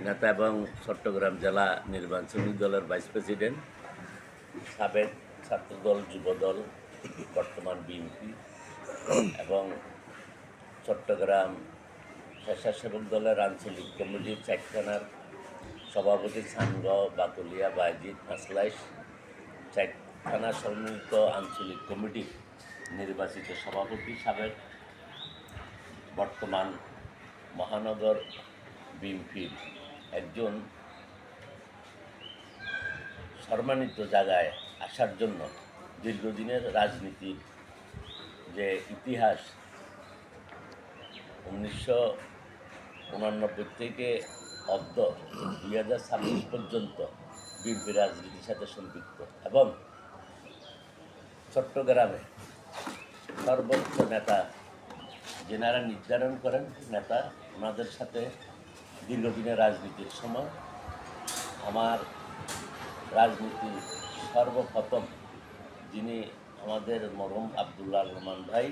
নেতা এবং চট্টগ্রাম জেলা নির্বাচনী দলের ভাইস প্রেসিডেন্ট, সাবেক ছাত্রদল, যুবদল, বর্তমান বিএনপি এবং চট্টগ্রাম স্বেচ্ছাসেবক দলের আঞ্চলিক কমিটির চারখানার সভাপতি, সানগাঁও, বাকলিয়া, বায়জিৎ, হাসলাইশ চারখানা সম্মিলিত আঞ্চলিক কমিটির নির্বাচিত সভাপতি, সাবেক বর্তমান মহানগর বিএনপির একজন সম্মানিত জায়গায় আসার জন্য দীর্ঘদিনের রাজনীতির যে ইতিহাস 1989 থেকে অদ্য 2026 পর্যন্ত বিএনপি রাজনীতির সাথে সম্পৃক্ত এবং চট্টগ্রামে সর্বোচ্চ নেতা যেনারা নির্ধারণ করেন নেতা, ওনাদের সাথে দীর্ঘদিনের রাজনীতির সময় আমার রাজনীতি সর্বপ্রথম যিনি আমাদের মরহুম আবদুল্লাহ রহমান ভাই,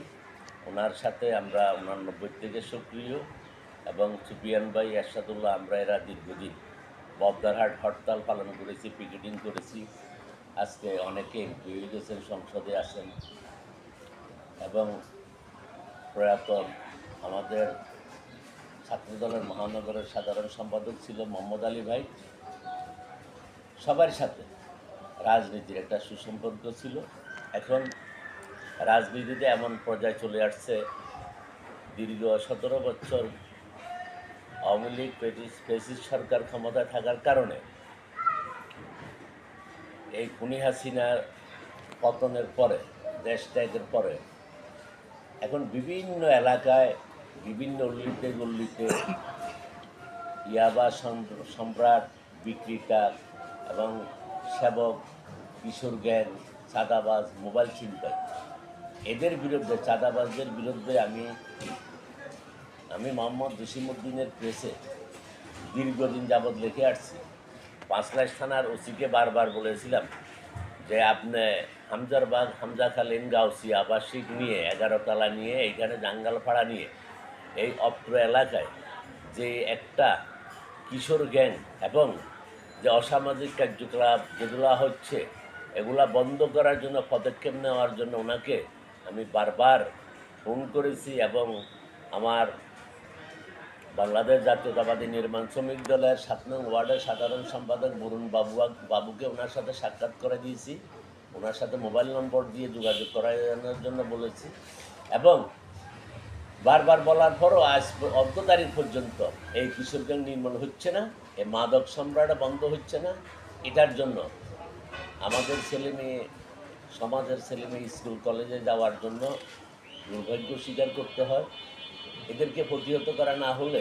ওনার সাথে আমরা 89 থেকে সক্রিয় এবং সুফিয়ান ভাই, এরশাদুল্লাহ, আমরা এরা দীর্ঘদিন ববদারহাট হরতাল পালন করেছি, পিকেটিং করেছি। আজকে অনেকে এমপি হয়ে গেছেন, সংসদে আসেন এবং প্রয়াত আমাদের ছাত্রদলের মহানগরের সাধারণ সম্পাদক ছিল মোহাম্মদ আলী ভাই। সবার সাথে রাজনীতির একটা সুসম্পর্ক ছিল। এখন রাজনীতিতে এমন পর্যায়ে চলে আসছে, দীর্ঘ 17 বছর আওয়ামী লীগ ফ্যাসিস্ট সরকার ক্ষমতায় থাকার কারণে এই খুনি হাসিনার পতনের পরে, দেশ ত্যাগের পরে এখন বিভিন্ন এলাকায়, বিভিন্ন অল্লিতে গল্লিতে ইয়াবা সম্রাট, বিক্রেতা এবং সেবক, কিশোর গ্যাং, চাঁদাবাজ, মোবাইল ছিনতাই, এদের বিরুদ্ধে, চাঁদাবাজদের বিরুদ্ধে আমি মোহাম্মদ জসিমউদ্দিনের প্রেসে দীর্ঘদিন যাবৎ লিখে আসছি। পাঁচলাইশ থানার ওসিকে বারবার বলেছিলাম যে আপনি হামজারবাগ, হামজা খালিন গাউসি আবাসিক নিয়ে 11 তলা নিয়ে এইখানে জাঙ্গালপাড়া নিয়ে এই অত্র এলাকায় যে একটা কিশোর গ্যাং এবং যে অসামাজিক কার্যকলাপ যেগুলো হচ্ছে, এগুলা বন্ধ করার জন্য পদক্ষেপ নেওয়ার জন্য ওনাকে আমি বারবার ফোন করেছি এবং আমার বাংলাদেশ জাতীয়তাবাদী নির্মাণ শ্রমিক দলের 7 নং ওয়ার্ডের সাধারণ সম্পাদক বরুণ বাবুকে ওনার সাথে সাক্ষাৎ করে দিয়েছি, ওনার সাথে মোবাইল নম্বর দিয়ে যোগাযোগ করানোর জন্য বলেছি এবং বারবার বলার পরও আজ অদ্য তারিখ পর্যন্ত এই কিশোর গ্যাং নির্মূল হচ্ছে না, এই মাদক সম্রাট বন্ধ হচ্ছে না। এটার জন্য আমাদের ছেলেমেয়ে, সমাজের ছেলেমেয়ে স্কুল কলেজে যাওয়ার জন্য দুর্ভাগ্য স্বীকার করতে হয়। এদেরকে প্রতিহত করা না হলে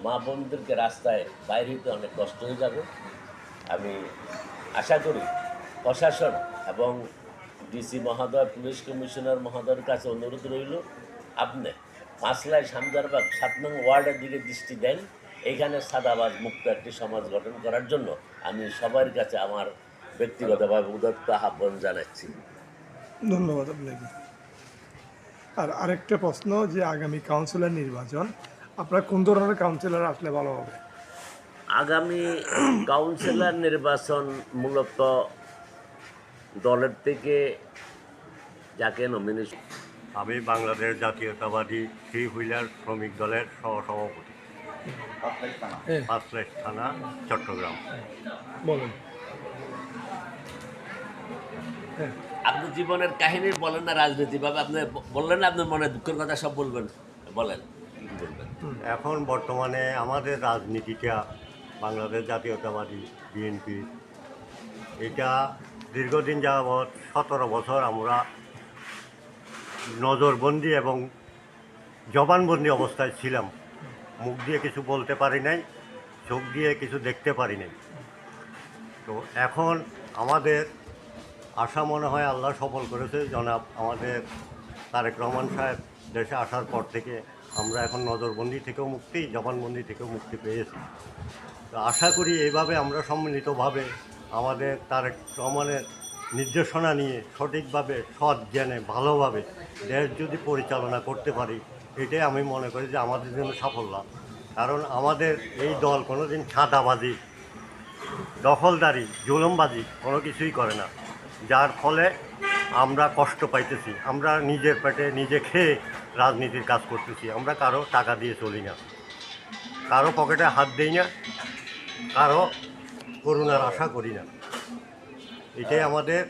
মা বোনদেরকে রাস্তায় বাইরে হতে অনেক কষ্ট হয়ে যাবে। আমি আশা করি প্রশাসন এবং ডিসি মহোদয়, পুলিশ কমিশনার মহোদয়ের কাছে অনুরোধ রইল, আপনি পাঁচলাইশ, হামজারবাগ 7 নং ওয়ার্ডের দিকে দৃষ্টি দেন। এইখানে সাদাবাজ মুক্ত একটি সমাজ গঠন করার জন্য আমি সবার কাছে আমার ব্যক্তিগতভাবে উদাত্ত আহ্বান জানাচ্ছি। ধন্যবাদ আপনাকে। আর আরেকটা প্রশ্ন, যে আগামী কাউন্সিলর নির্বাচন, আপনার কোন ধরনের কাউন্সিলর আসলে ভালো হবে? আগামী কাউন্সিলর নির্বাচন মূলত দলের থেকে যাকে নমিনেশন। আমি বাংলাদেশ জাতীয়তাবাদী থ্রি হুইলার শ্রমিক দলের সহসভাপতি, পাঁচলাইশ থানা, চট্টগ্রাম। বলেন। আপনি জীবনের কাহিনী বলেন না, রাজনীতিভাবে আপনি বললেন না, আপনার মনে দুঃখের কথা সব বলবেন, বলেন কী বলবেন। এখন বর্তমানে আমাদের রাজনীতিটা বাংলাদেশ জাতীয়তাবাদী বিএনপি, এটা দীর্ঘদিন যাবৎ 17 বছর আমরা নজরবন্দি এবং জবানবন্দি অবস্থায় ছিলাম। মুখ দিয়ে কিছু বলতে পারি নাই, চোখ দিয়ে কিছু দেখতে পারি নাই। তো এখন আমাদের আশা মনে হয় আল্লাহ সফল করেছে, জনাব আমাদের তারেক রহমান সাহেব দেশে আসার পর থেকে আমরা এখন নজরবন্দি থেকেও মুক্তি, জবানবন্দি থেকেও মুক্তি পেয়েছি। তো আশা করি এইভাবে আমরা সম্মিলিতভাবে আমাদের তারেক রহমানের নির্দেশনা নিয়ে সঠিকভাবে, সৎ জ্ঞানে, ভালোভাবে দেশ যদি পরিচালনা করতে পারি, এটাই আমি মনে করি যে আমাদের জন্য সাফল্য। কারণ আমাদের এই দল কোনোদিন ছাঁদাবাজি, দখলদারি, জুলুমবাজি কোনো কিছুই করে না, যার ফলে আমরা কষ্ট পাইতেছি। আমরা নিজের পেটে নিজে খেয়ে রাজনীতির কাজ করতেছি। আমরা কারো টাকা দিয়ে চলি না, কারো পকেটে হাত দিই না, কারো করুণার আশা করি না। এটাই আমাদের